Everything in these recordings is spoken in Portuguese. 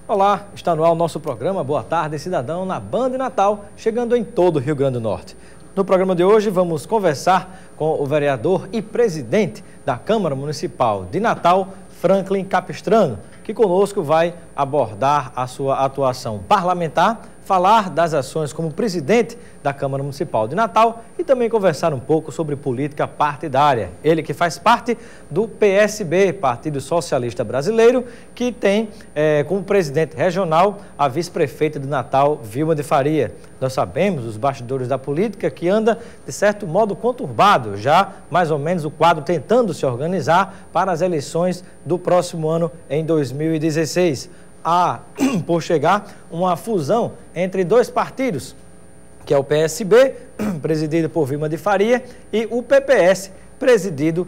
Olá, está no ar o nosso programa Boa Tarde, Cidadão, na Band Natal, chegando em todo o Rio Grande do Norte. No programa de hoje vamos conversar com o vereador e presidente da Câmara Municipal de Natal, Franklin Capistrano, que conosco vai abordar a sua atuação parlamentar, falar das ações como presidente da Câmara Municipal de Natal e também conversar um pouco sobre política partidária. Ele que faz parte do PSB, Partido Socialista Brasileiro, que tem como presidente regional a vice-prefeita de Natal, Vilma de Faria. Nós sabemos, os bastidores da política, que anda de certo modo conturbado, já mais ou menos o quadro tentando se organizar para as eleições do próximo ano em 2016. Há, por chegar, uma fusão entre dois partidos, que é o PSB, presidido por Vilma de Faria, e o PPS, presidido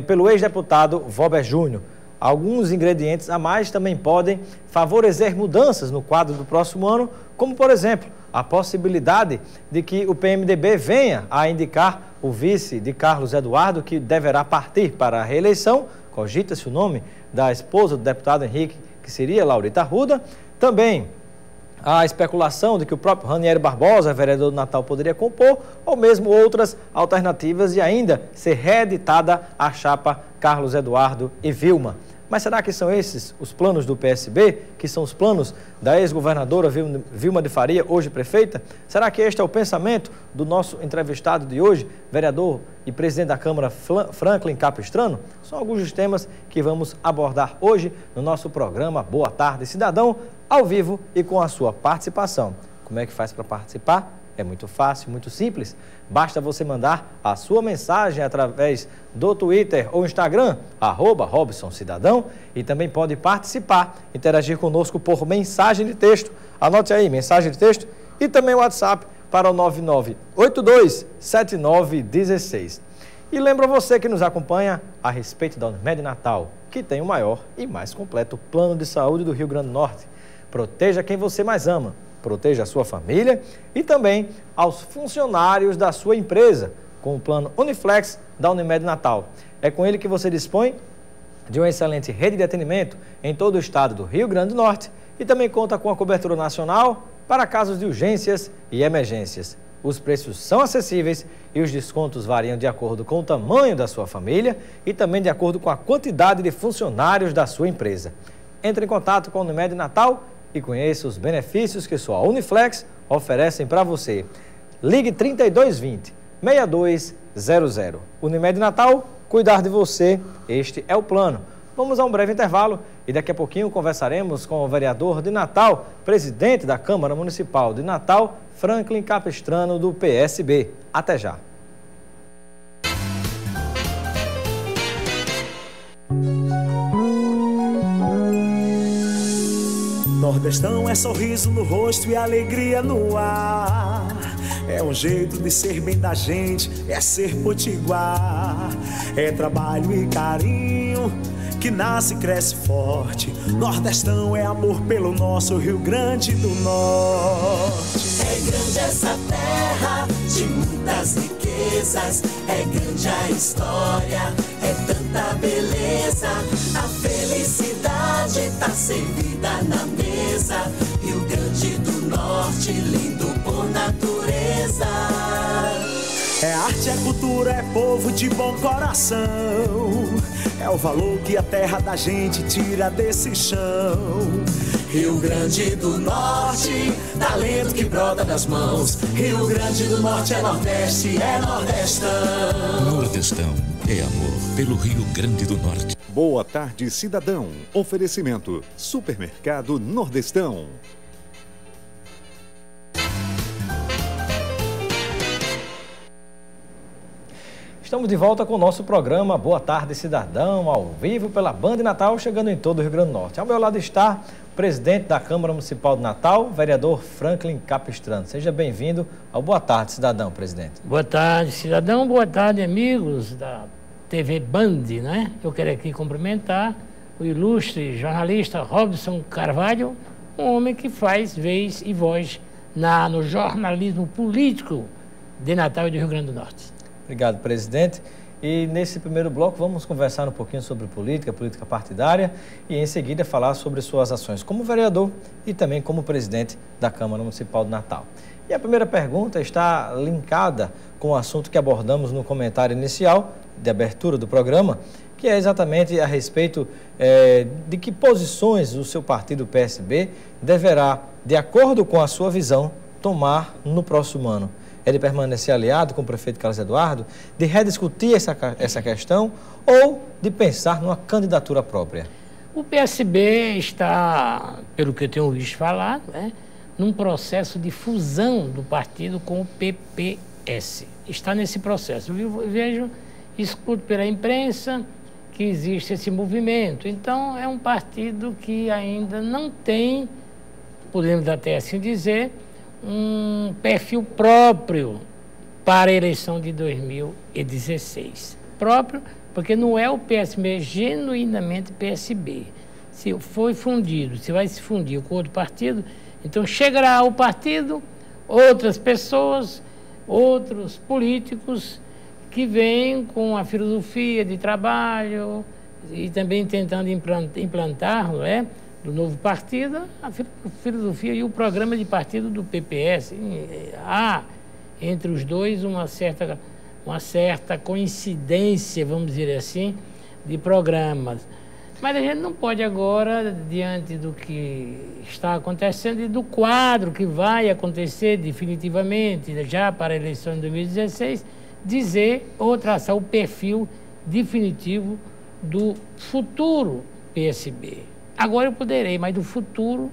pelo ex-deputado Valber Júnior. Alguns ingredientes a mais também podem favorecer mudanças no quadro do próximo ano, como, por exemplo, a possibilidade de que o PMDB venha a indicar o vice de Carlos Eduardo, que deverá partir para a reeleição. Cogita-se o nome da esposa do deputado Henrique, que seria Laurita Arruda. Também a especulação de que o próprio Ranieri Barbosa, vereador do Natal, poderia compor, ou mesmo outras alternativas, e ainda ser reeditada a chapa Carlos Eduardo e Vilma. Mas será que são esses os planos do PSB, que são os planos da ex-governadora Vilma de Faria, hoje prefeita? Será que este é o pensamento do nosso entrevistado de hoje, vereador e presidente da Câmara, Franklin Capistrano? São alguns dos temas que vamos abordar hoje no nosso programa Boa Tarde, Cidadão, ao vivo e com a sua participação. Como é que faz para participar? É muito fácil, muito simples. Basta você mandar a sua mensagem através do Twitter ou Instagram, @RobsonCidadão, e também pode participar, interagir conosco por mensagem de texto. Anote aí, mensagem de texto, e também o WhatsApp para o 99827916. E lembra você que nos acompanha a respeito da Unimed Natal, que tem o maior e mais completo plano de saúde do Rio Grande do Norte. Proteja quem você mais ama. Proteja a sua família e também aos funcionários da sua empresa, com o plano Uniflex da Unimed Natal. É com ele que você dispõe de uma excelente rede de atendimento em todo o estado do Rio Grande do Norte e também conta com a cobertura nacional para casos de urgências e emergências. Os preços são acessíveis e os descontos variam de acordo com o tamanho da sua família e também de acordo com a quantidade de funcionários da sua empresa. Entre em contato com a Unimed Natal e conheça os benefícios que sua Uniflex oferecem para você. Ligue 3220-6200. Unimed Natal, cuidar de você, este é o plano. Vamos a um breve intervalo e daqui a pouquinho conversaremos com o vereador de Natal, presidente da Câmara Municipal de Natal, Franklin Capistrano, do PSB. Até já. Nordestão é sorriso no rosto e alegria no ar. É um jeito de ser bem da gente, é ser potiguar. É trabalho e carinho que nasce e cresce forte. Nordestão é amor pelo nosso Rio Grande do Norte. É grande essa terra de muitas riquezas. É grande a história, é tanta beleza. A felicidade tá servida na mesa. Rio Grande do Norte, lindo por natureza. É arte, é cultura, é povo de bom coração. É o valor que a terra da gente tira desse chão. Rio Grande do Norte, talento que brota das mãos. Rio Grande do Norte é Nordeste, é Nordestão. Nordestão é amor pelo Rio Grande do Norte. Boa Tarde, Cidadão. Oferecimento Supermercado Nordestão. Estamos de volta com o nosso programa Boa Tarde, Cidadão, ao vivo pela Band Natal, chegando em todo o Rio Grande do Norte. Ao meu lado está o presidente da Câmara Municipal de Natal, vereador Franklin Capistrano. Seja bem-vindo ao Boa Tarde, Cidadão, presidente. Boa tarde, cidadão. Boa tarde, amigos da TV Band, né? Eu quero aqui cumprimentar o ilustre jornalista Robson Carvalho, um homem que faz vez e voz no jornalismo político de Natal e do Rio Grande do Norte. Obrigado, presidente. E nesse primeiro bloco vamos conversar um pouquinho sobre política partidária e em seguida falar sobre suas ações como vereador e também como presidente da Câmara Municipal de Natal. E a primeira pergunta está linkada com o assunto que abordamos no comentário inicial de abertura do programa, que é exatamente a respeito de que posições o seu partido PSB deverá, de acordo com a sua visão, tomar no próximo ano. É de permanecer aliado com o prefeito Carlos Eduardo, de rediscutir essa questão ou de pensar numa candidatura própria? O PSB está, pelo que eu tenho visto falar, num processo de fusão do partido com o PPS. Está nesse processo. Eu escuto pela imprensa que existe esse movimento. Então, é um partido que ainda não tem, podemos até assim dizer, um perfil próprio para a eleição de 2016. Próprio, porque não é o PSB genuinamente PSB. Se foi fundido, se vai se fundir com outro partido, então chegará ao partido outras pessoas, outros políticos que vêm com a filosofia de trabalho e também tentando implantar, do novo partido, a filosofia e o programa de partido do PPS. Há entre os dois uma certa coincidência, vamos dizer assim, de programas. Mas a gente não pode agora, diante do que está acontecendo e do quadro que vai acontecer definitivamente, já para a eleição de 2016, dizer ou traçar o perfil definitivo do futuro PSB. Agora eu poderei, mas do futuro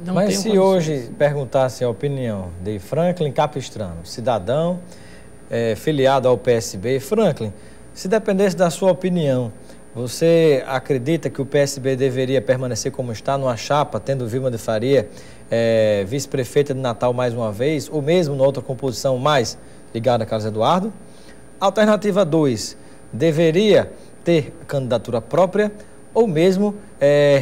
não tenho Mas se condições. hoje perguntasse a opinião de Franklin Capistrano, cidadão filiado ao PSB, Franklin, se dependesse da sua opinião, você acredita que o PSB deveria permanecer como está, numa chapa, tendo Vilma de Faria, vice-prefeita de Natal mais uma vez, ou mesmo na outra composição mais ligada a Carlos Eduardo? Alternativa 2, deveria ter candidatura própria ou mesmo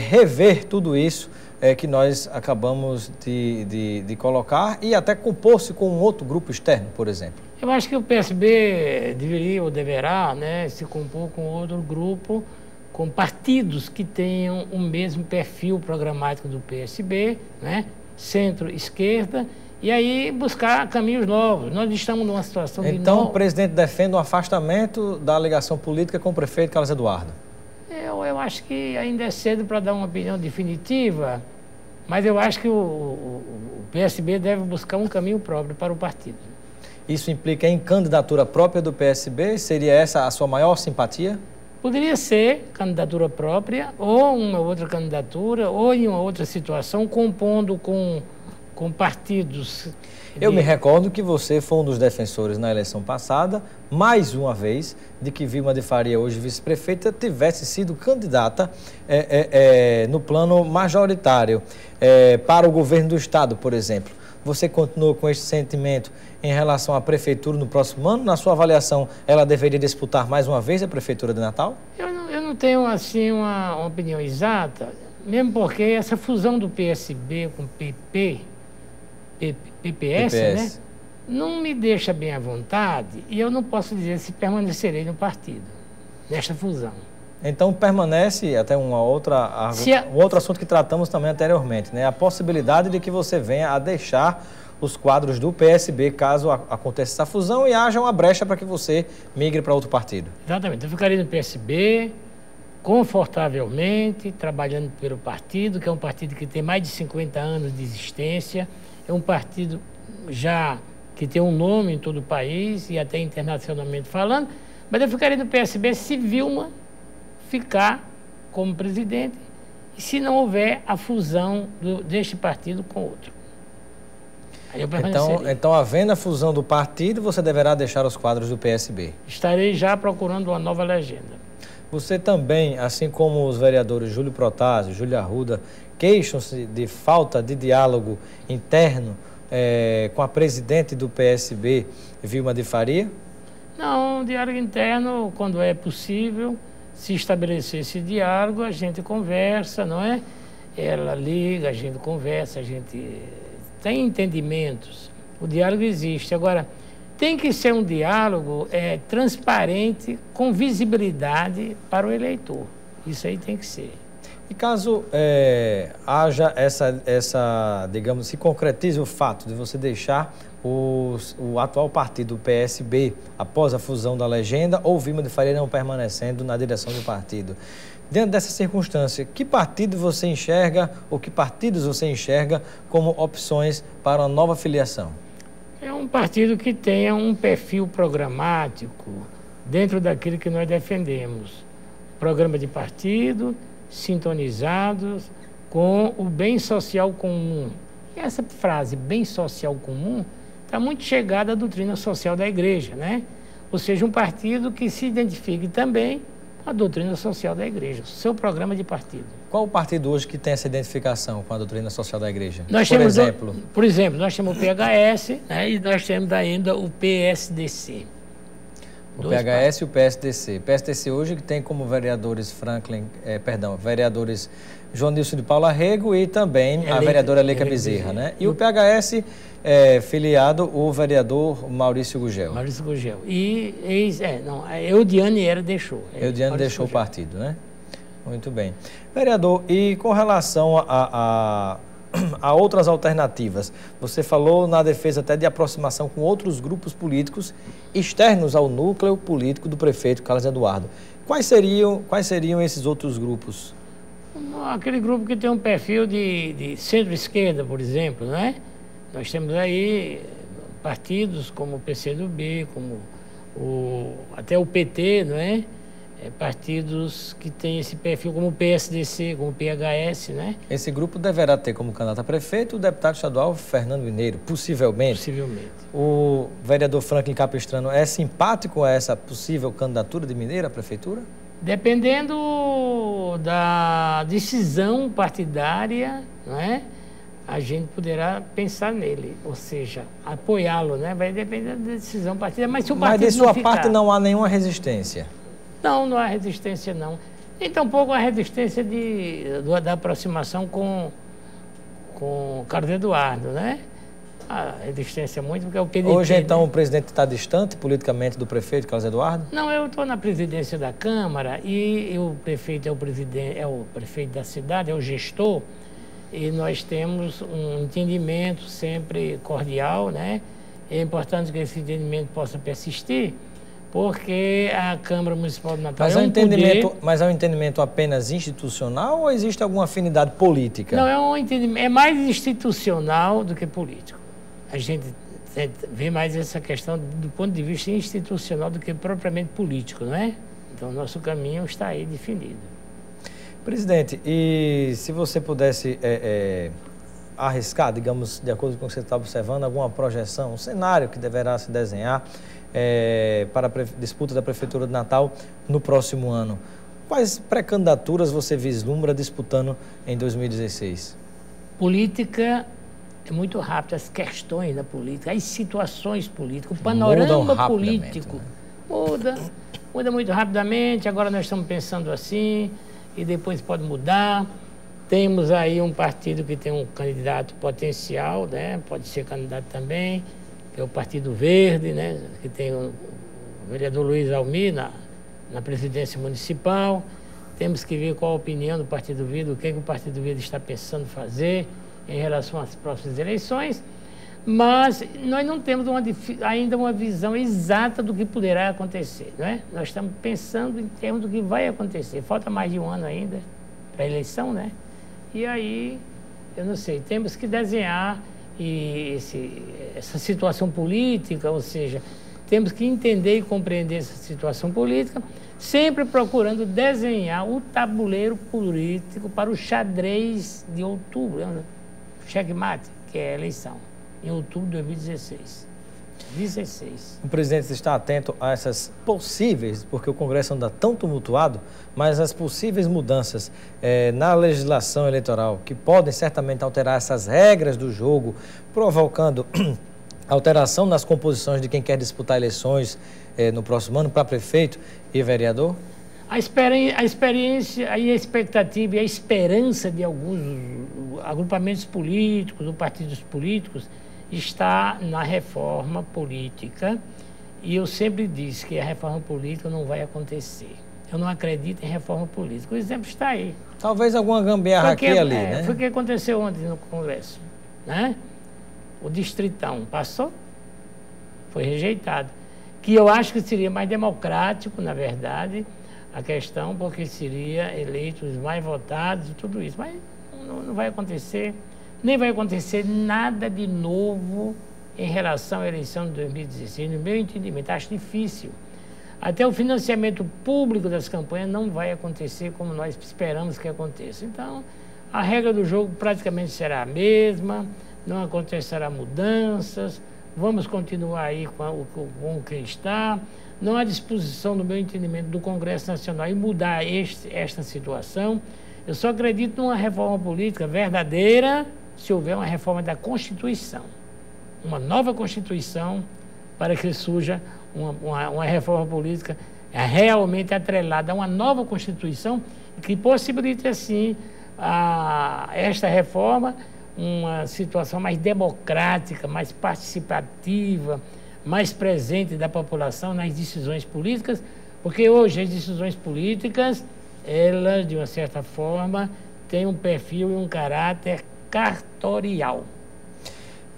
rever tudo isso que nós acabamos de colocar e até compor-se com um outro grupo externo, por exemplo? Eu acho que o PSB deveria ou deverá se compor com outro grupo, com partidos que tenham o mesmo perfil programático do PSB, centro-esquerda, e aí buscar caminhos novos. Nós estamos numa situação de... Então, o presidente defende um afastamento da ligação política com o prefeito Carlos Eduardo? Eu acho que ainda é cedo para dar uma opinião definitiva, mas eu acho que o PSB deve buscar um caminho próprio para o partido. Isso implica em candidatura própria do PSB? Seria essa a sua maior simpatia? Poderia ser candidatura própria ou uma outra candidatura ou em uma outra situação, compondo com partidos. Eu me recordo que você foi um dos defensores na eleição passada, mais uma vez, de que Vilma de Faria, hoje vice-prefeita, tivesse sido candidata no plano majoritário para o governo do Estado, por exemplo. Você continua com esse sentimento em relação à prefeitura no próximo ano? Na sua avaliação, ela deveria disputar mais uma vez a prefeitura de Natal? Eu não tenho, assim, uma opinião exata, mesmo porque essa fusão do PSB com PPS, não me deixa bem à vontade e eu não posso dizer se permanecerei no partido, nesta fusão. Então permanece até um outro assunto que tratamos também anteriormente, a possibilidade de que você venha a deixar os quadros do PSB caso aconteça essa fusão e haja uma brecha para que você migre para outro partido. Exatamente, eu ficaria no PSB confortavelmente, trabalhando pelo partido, que é um partido que tem mais de 50 anos de existência, é um partido já que tem um nome em todo o país e até internacionalmente falando, mas eu ficaria no PSB se Vilma ficar como presidente e se não houver a fusão deste partido com outro. Aí eu permaneceria. Então, havendo a fusão do partido, você deverá deixar os quadros do PSB. Estarei já procurando uma nova legenda. Você também, assim como os vereadores Júlio Protásio, Júlio Arruda, queixam-se de falta de diálogo interno com a presidente do PSB, Vilma de Faria? Não, diálogo interno, quando é possível, se estabelecer esse diálogo, a gente conversa, não é? Ela liga, a gente conversa, a gente tem entendimentos. O diálogo existe. Agora, tem que ser um diálogo transparente, com visibilidade para o eleitor. Isso aí tem que ser. E caso haja digamos, se concretize o fato de você deixar o atual partido, o PSB, após a fusão da legenda, ou Vilma de Faria não permanecendo na direção do partido. Dentro dessa circunstância, que partido você enxerga, ou que partidos você enxerga como opções para uma nova filiação? É um partido que tenha um perfil programático dentro daquilo que nós defendemos. Programa de partido, sintonizados com o bem social comum. Essa frase, bem social comum, está muito chegada à doutrina social da igreja, né? Ou seja, um partido que se identifique também com a doutrina social da igreja, o seu programa de partido. Qual o partido hoje que tem essa identificação com a doutrina social da igreja? Por exemplo, nós temos o PHS, né, e nós temos ainda o PSDC. O PHS e o PSDC. O PSDC hoje que tem como vereadores vereadores João Nilson de Paula Rego e também a vereadora Leica Bezerra, né? E o PHS filiado o vereador Maurício Gugel. Maurício Gugel. E Eudiane deixou. Eudiane deixou o partido, né? Muito bem. Vereador, e com relação a outras alternativas, você falou na defesa até de aproximação com outros grupos políticos externos ao núcleo político do prefeito Carlos Eduardo. Quais seriam esses outros grupos? Aquele grupo que tem um perfil de centro-esquerda, por exemplo, né? Nós temos aí partidos como o PCdoB, como até o PT, não é? Partidos que têm esse perfil como o PSDC, como o PHS, né? Esse grupo deverá ter como candidato a prefeito o deputado estadual Fernando Mineiro, possivelmente. Possivelmente. O vereador Franklin Capistrano é simpático a essa possível candidatura de Mineiro à prefeitura? Dependendo da decisão partidária, não é? A gente poderá pensar nele, ou seja, apoiá-lo, né? Vai depender da decisão partidária. Mas se o partido de sua parte não há nenhuma resistência? Não há resistência, não. Nem tampouco a resistência da aproximação com Carlos Eduardo, né? A resistência muito, porque é o PDT. Hoje, então, o presidente está distante politicamente do prefeito Carlos Eduardo? Não, eu estou na presidência da Câmara e o prefeito é o prefeito da cidade, é o gestor, e nós temos um entendimento sempre cordial, né? É importante que esse entendimento possa persistir, porque a Câmara Municipal de Natal Mas é um entendimento apenas institucional ou existe alguma afinidade política? Não, é um entendimento, é mais institucional do que político. A gente vê mais essa questão do ponto de vista institucional do que propriamente político, não é? Então, o nosso caminho está aí definido. Presidente, e se você pudesse arriscar, digamos, de acordo com o que você está observando, alguma projeção, um cenário que deverá se desenhar para a disputa da Prefeitura de Natal no próximo ano, quais pré-candidaturas você vislumbra disputando em 2016? Política é muito rápido, as questões da política, as situações políticas, o panorama político, né? Muda muito rapidamente. Agora nós estamos pensando assim e depois pode mudar. Temos aí um partido que tem um candidato potencial, né? Pode ser candidato também, que é o Partido Verde, né? Que tem o vereador Luiz Almir na presidência municipal. Temos que ver qual a opinião do Partido Verde, o que o Partido Verde está pensando fazer em relação às próximas eleições, mas nós não temos ainda uma visão exata do que poderá acontecer, não é? Nós estamos pensando em termos do que vai acontecer. Falta mais de um ano ainda para a eleição, né? E aí, eu não sei, temos que desenhar essa situação política, ou seja, temos que entender e compreender essa situação política, sempre procurando desenhar o tabuleiro político para o xadrez de outubro, né? Checkmate, que é a eleição, em outubro de 2016. O presidente está atento a essas possíveis, porque o Congresso anda tão tumultuado, mas as possíveis mudanças na legislação eleitoral, que podem certamente alterar essas regras do jogo, provocando alteração nas composições de quem quer disputar eleições no próximo ano para prefeito e vereador? A experiência, a expectativa e a esperança de alguns agrupamentos políticos ou partidos políticos está na reforma política. E eu sempre disse que a reforma política não vai acontecer. Eu não acredito em reforma política. O exemplo está aí. Talvez alguma gambiarra aqui e ali, né? Foi o que aconteceu ontem no Congresso, né? O Distritão passou, foi rejeitado. Que eu acho que seria mais democrático, na verdade, a questão, porque seria eleito os mais votados e tudo isso. Mas não vai acontecer, nem vai acontecer nada de novo em relação à eleição de 2016, no meu entendimento. Acho difícil. Até o financiamento público das campanhas não vai acontecer como nós esperamos que aconteça. Então, a regra do jogo praticamente será a mesma, não acontecerá mudanças, vamos continuar aí com o que está. Não há disposição, no meu entendimento, do Congresso Nacional em mudar esta situação. Eu só acredito numa reforma política verdadeira se houver uma reforma da Constituição. Uma nova Constituição para que surja uma reforma política realmente atrelada a uma nova Constituição que possibilite, assim, esta reforma, uma situação mais democrática, mais participativa, mais presente da população nas decisões políticas, porque hoje as decisões políticas, elas, de uma certa forma, têm um perfil e um caráter cartorial.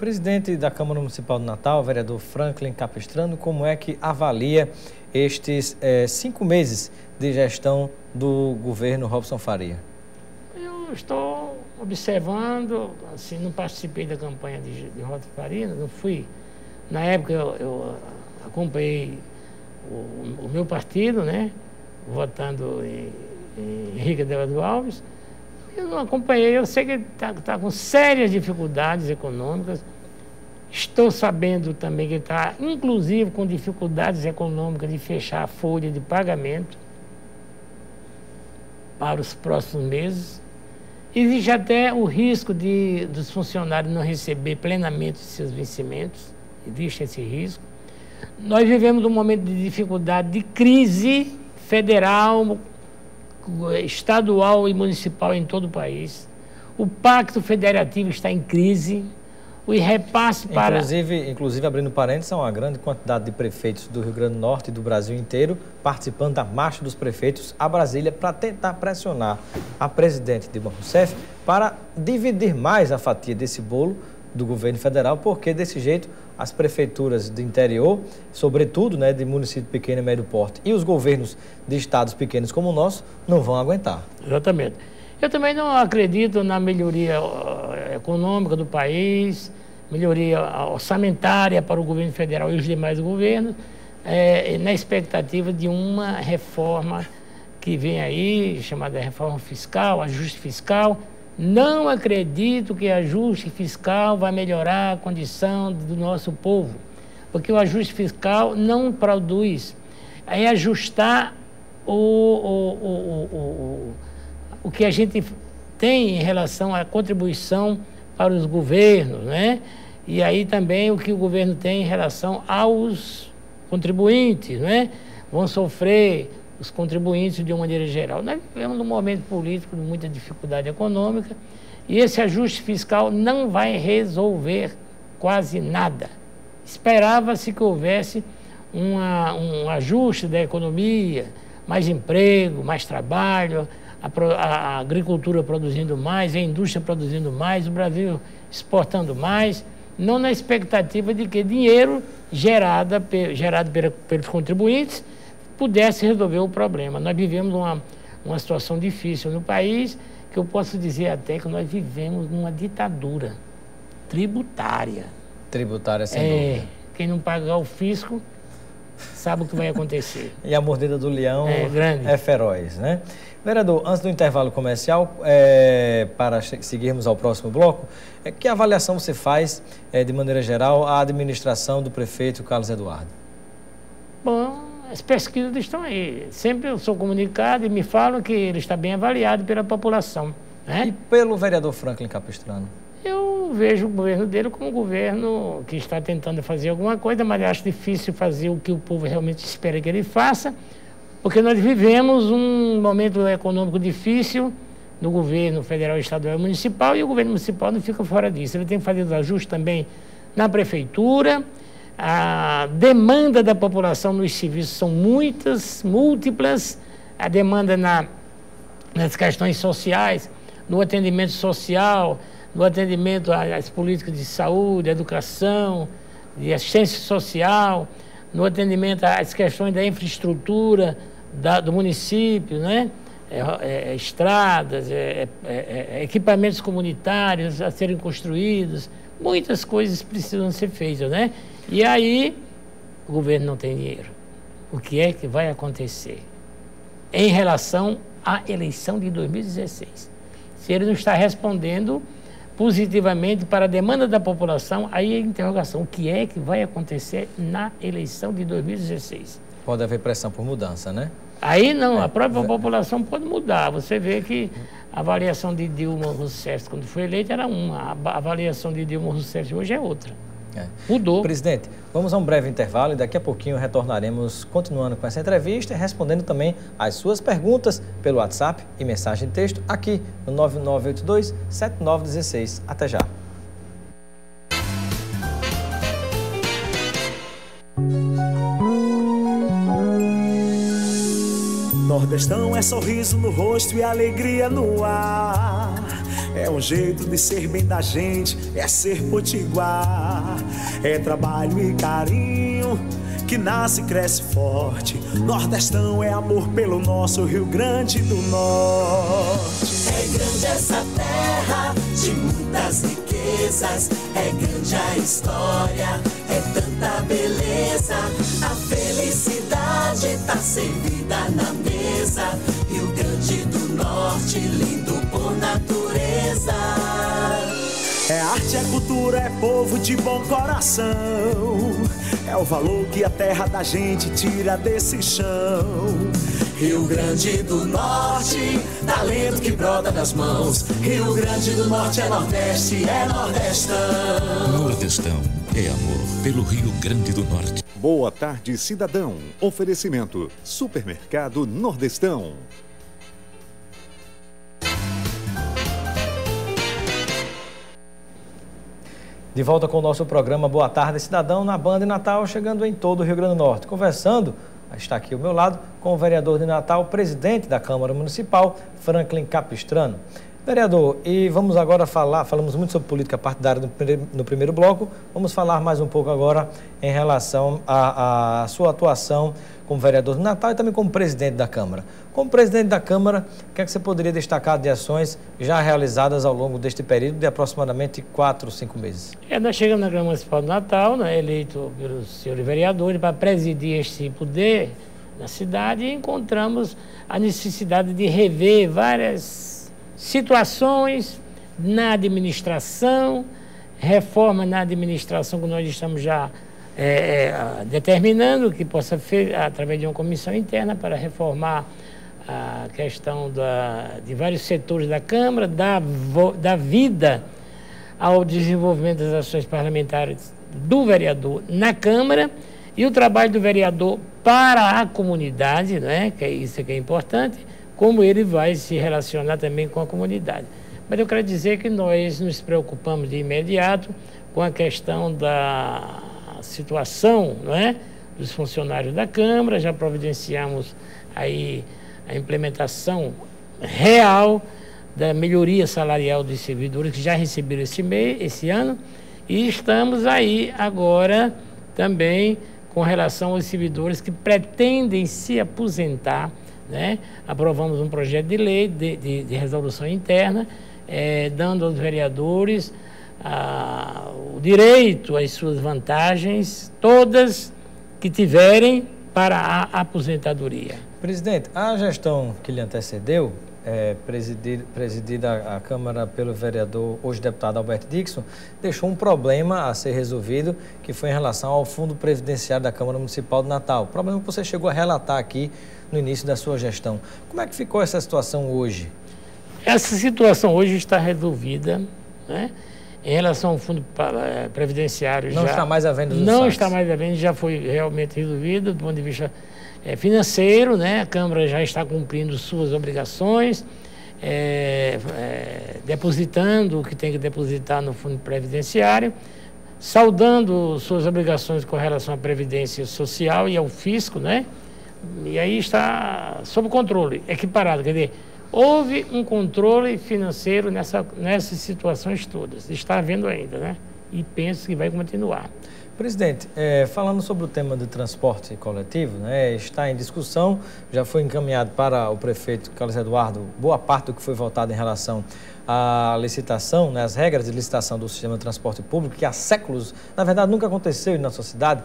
Presidente da Câmara Municipal de Natal, vereador Franklin Capistrano, como é que avalia estes 5 meses de gestão do governo Robson Faria? Eu estou observando, assim, não participei da campanha de Robson Faria, não fui. Na época eu acompanhei o meu partido, né, votando em Henrique Adelardo Alves. Eu não acompanhei, eu sei que ele está com sérias dificuldades econômicas. Estou sabendo também que ele está, inclusive, com dificuldades econômicas de fechar a folha de pagamento para os próximos meses. Existe até o risco dos funcionários não receber plenamente os seus vencimentos. Existe esse risco. Nós vivemos um momento de dificuldade, de crise federal, estadual e municipal em todo o país. O Pacto Federativo está em crise. O repasse para... Inclusive, abrindo parênteses, há uma grande quantidade de prefeitos do Rio Grande do Norte e do Brasil inteiro participando da marcha dos prefeitos a Brasília para tentar pressionar a presidente Dilma Rousseff para dividir mais a fatia desse bolo do governo federal, porque desse jeito as prefeituras do interior, sobretudo, né, de município pequeno e médio porte, e os governos de estados pequenos como o nosso, não vão aguentar. Exatamente. Eu também não acredito na melhoria econômica do país, melhoria orçamentária para o governo federal e os demais governos, na expectativa de uma reforma que vem aí, chamada reforma fiscal, ajuste fiscal. Não acredito que ajuste fiscal vai melhorar a condição do nosso povo, porque o ajuste fiscal não produz. É ajustar o que a gente tem em relação à contribuição para os governos, né? E aí também o que o governo tem em relação aos contribuintes, né? Vão sofrer os contribuintes de uma maneira geral. Nós vivemos num momento político de muita dificuldade econômica e esse ajuste fiscal não vai resolver quase nada. Esperava-se que houvesse um ajuste da economia, mais emprego, mais trabalho, a agricultura produzindo mais, a indústria produzindo mais, o Brasil exportando mais, não na expectativa de que dinheiro gerado pelos contribuintes pudesse resolver o problema. Nós vivemos uma situação difícil no país, que eu posso dizer até que nós vivemos numa ditadura tributária. Tributária, sem dúvida. Quem não pagar o fisco sabe o que vai acontecer. E a mordida do leão grande. É feroz, né? Vereador, antes do intervalo comercial, para seguirmos ao próximo bloco, que avaliação você faz, de maneira geral, à administração do prefeito Carlos Eduardo? Bom, as pesquisas estão aí. Sempre eu sou comunicado e me falam que ele está bem avaliado pela população, né? E pelo vereador Franklin Capistrano? Eu vejo o governo dele como um governo que está tentando fazer alguma coisa, mas eu acho difícil fazer o que o povo realmente espera que ele faça, porque nós vivemos um momento econômico difícil no governo federal, estadual e municipal, e o governo municipal não fica fora disso. Ele tem que fazer os ajustes também na prefeitura. A demanda da população nos serviços são múltiplas. A demanda nas questões sociais, no atendimento social, no atendimento às políticas de saúde, educação, de assistência social, no atendimento às questões da infraestrutura do município, né? Estradas, equipamentos comunitários a serem construídos, muitas coisas precisam ser feitas, né? E aí o governo não tem dinheiro. O que é que vai acontecer em relação à eleição de 2016? Se ele não está respondendo positivamente para a demanda da população, aí é a interrogação: o que é que vai acontecer na eleição de 2016? Pode haver pressão por mudança, né? Aí não, a própria população pode mudar. Você vê que a avaliação de Dilma Rousseff, quando foi eleita, era uma. A avaliação de Dilma Rousseff hoje é outra. Mudou. Presidente, vamos a um breve intervalo e daqui a pouquinho retornaremos continuando com essa entrevista e respondendo também as suas perguntas pelo WhatsApp e mensagem de texto aqui no 9982-7916. Até já. Nordestão é sorriso no rosto e alegria no ar. É um jeito de ser bem da gente, é ser potiguar. É trabalho e carinho que nasce e cresce forte. Nordestão é amor pelo nosso Rio Grande do Norte. É grande essa terra de muitas riquezas. É grande a história, é tanta beleza. A felicidade tá servida na mesa. Rio Grande do Norte, lindo por natureza. É arte, é cultura, é povo de bom coração. É o valor que a terra da gente tira desse chão. Rio Grande do Norte, talento que brota das mãos. Rio Grande do Norte é Nordeste, é Nordestão. Nordestão é amor pelo Rio Grande do Norte. Boa tarde, cidadão. Oferecimento: Supermercado Nordestão. De volta com o nosso programa Boa Tarde, Cidadão, na Band Natal, chegando em todo o Rio Grande do Norte. Conversando, está aqui ao meu lado, com o vereador de Natal, presidente da Câmara Municipal, Franklin Capistrano. Vereador, e vamos agora falamos muito sobre política partidária no primeiro bloco, vamos falar mais um pouco agora em relação à sua atuação como vereador de Natal e também como presidente da Câmara. Como presidente da Câmara, o que é que você poderia destacar de ações já realizadas ao longo deste período de aproximadamente 4 ou 5 meses? Nós chegamos na Câmara Municipal de Natal, né, eleito pelos senhores vereadores, para presidir este poder na cidade, e encontramos a necessidade de rever várias situações na administração, reforma na administração que nós estamos já determinando que possa ser através de uma comissão interna para reformar a questão de vários setores da Câmara, da vida ao desenvolvimento das ações parlamentares do vereador na Câmara e o trabalho do vereador para a comunidade, né, que é isso que é importante, como ele vai se relacionar também com a comunidade. Mas eu quero dizer que nós nos preocupamos de imediato com a questão da situação, não é, dos funcionários da Câmara, já providenciamos aí a implementação real da melhoria salarial dos servidores que já receberam esse ano, e estamos aí agora também com relação aos servidores que pretendem se aposentar, né? Aprovamos um projeto de lei de resolução interna, dando aos vereadores o direito às suas vantagens, todas que tiverem para a aposentadoria. Presidente, a gestão que lhe antecedeu, presidida a Câmara pelo vereador, hoje deputado Alberto Dixon, deixou um problema a ser resolvido, que foi em relação ao Fundo Previdenciário da Câmara Municipal de Natal. O problema que você chegou a relatar aqui no início da sua gestão. Como é que ficou essa situação hoje? Essa situação hoje está resolvida, né? Em relação ao Fundo Previdenciário. Não está mais havendo os Não está mais havendo, já foi realmente resolvido do ponto de vista financeiro, né? A Câmara já está cumprindo suas obrigações, depositando o que tem que depositar no Fundo Previdenciário. saudando suas obrigações com relação à Previdência Social e ao fisco, né? E aí está sob controle, equiparado, quer dizer, houve um controle financeiro nessas situações todas, está havendo ainda, né? E penso que vai continuar. Presidente, falando sobre o tema do transporte coletivo, né, está em discussão, já foi encaminhado para o prefeito Carlos Eduardo boa parte do que foi votado em relação à licitação, né, as regras de licitação do sistema de transporte público, que há séculos, na verdade, nunca aconteceu na nossa cidade,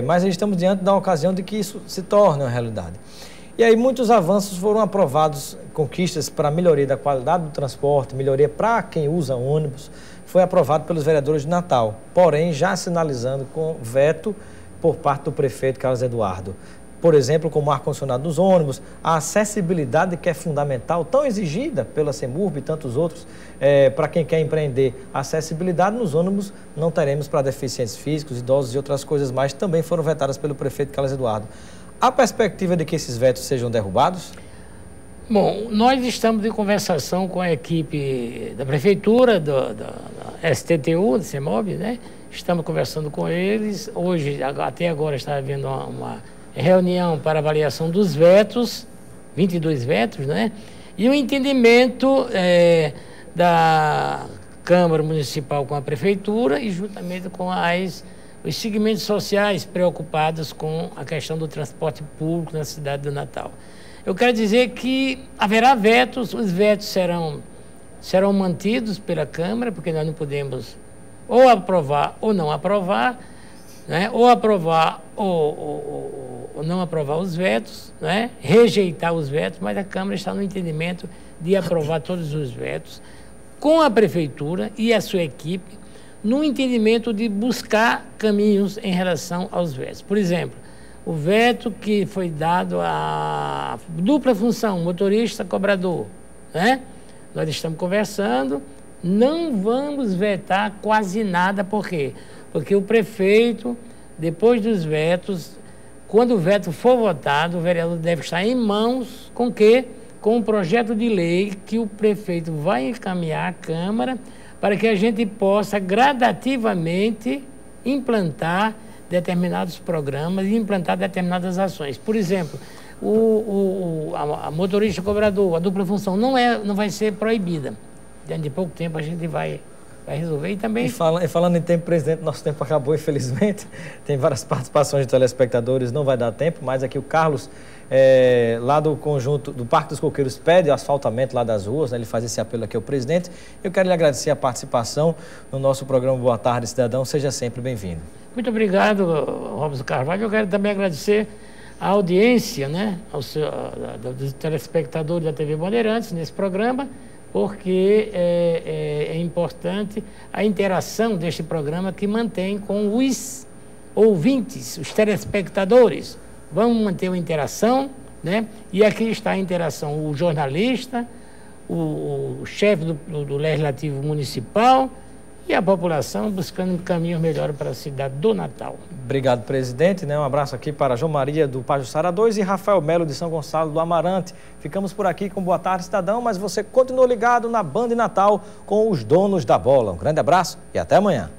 mas estamos diante da ocasião de que isso se torne uma realidade. E aí muitos avanços foram aprovados, conquistas para a melhoria da qualidade do transporte, melhoria para quem usa ônibus, foi aprovado pelos vereadores de Natal, porém já sinalizando com veto por parte do prefeito Carlos Eduardo. Por exemplo, como o ar-condicionado dos ônibus, a acessibilidade que é fundamental, tão exigida pela CEMURB e tantos outros, para quem quer empreender. A acessibilidade nos ônibus não teremos para deficientes físicos, idosos e outras coisas mais, também foram vetadas pelo prefeito Carlos Eduardo. Há perspectiva de que esses vetos sejam derrubados? Bom, nós estamos em conversação com a equipe da Prefeitura, da STTU, do CEMOB, né? Estamos conversando com eles. Hoje, até agora, está havendo uma reunião para avaliação dos vetos, 22 vetos, né? E o entendimento da Câmara Municipal com a Prefeitura e juntamente com os segmentos sociais preocupados com a questão do transporte público na cidade do Natal. Eu quero dizer que haverá vetos, os vetos serão mantidos pela Câmara, porque nós não podemos ou aprovar ou não aprovar, né? Ou aprovar ou não aprovar os vetos, né? Rejeitar os vetos, mas a Câmara está no entendimento de aprovar todos os vetos, com a Prefeitura e a sua equipe, no entendimento de buscar caminhos em relação aos vetos. Por exemplo, o veto que foi dado à dupla função, motorista-cobrador, né? Nós estamos conversando, não vamos vetar quase nada, por quê? Porque o prefeito, depois dos vetos, quando o veto for votado, o vereador deve estar em mãos com o quê? Com um projeto de lei que o prefeito vai encaminhar à Câmara para que a gente possa gradativamente implantar determinados programas e implantar determinadas ações. Por exemplo, a motorista cobrador, a dupla função, não vai ser proibida. Dentro de pouco tempo a gente vai resolver e também... E falando em tempo, presidente, nosso tempo acabou, infelizmente. Tem várias participações de telespectadores, não vai dar tempo, mas aqui o Carlos, lá do conjunto do Parque dos Coqueiros, pede o asfaltamento lá das ruas, né? Ele faz esse apelo aqui ao presidente. Eu quero lhe agradecer a participação no nosso programa Boa Tarde, Cidadão. Seja sempre bem-vindo. Muito obrigado, Robson Carvalho. Eu quero também agradecer a audiência, né, dos telespectadores da TV Bandeirantes nesse programa, porque é importante a interação deste programa que mantém com os ouvintes, os telespectadores. Vamos manter uma interação, né? E aqui está a interação, o jornalista, o chefe do Legislativo Municipal e a população buscando caminhos melhores para a cidade do Natal. Obrigado, presidente. Um abraço aqui para João Maria do Pajuçara 2 e Rafael Melo de São Gonçalo do Amarante. Ficamos por aqui com Boa Tarde, Cidadão, mas você continua ligado na Band Natal com os donos da bola. Um grande abraço e até amanhã.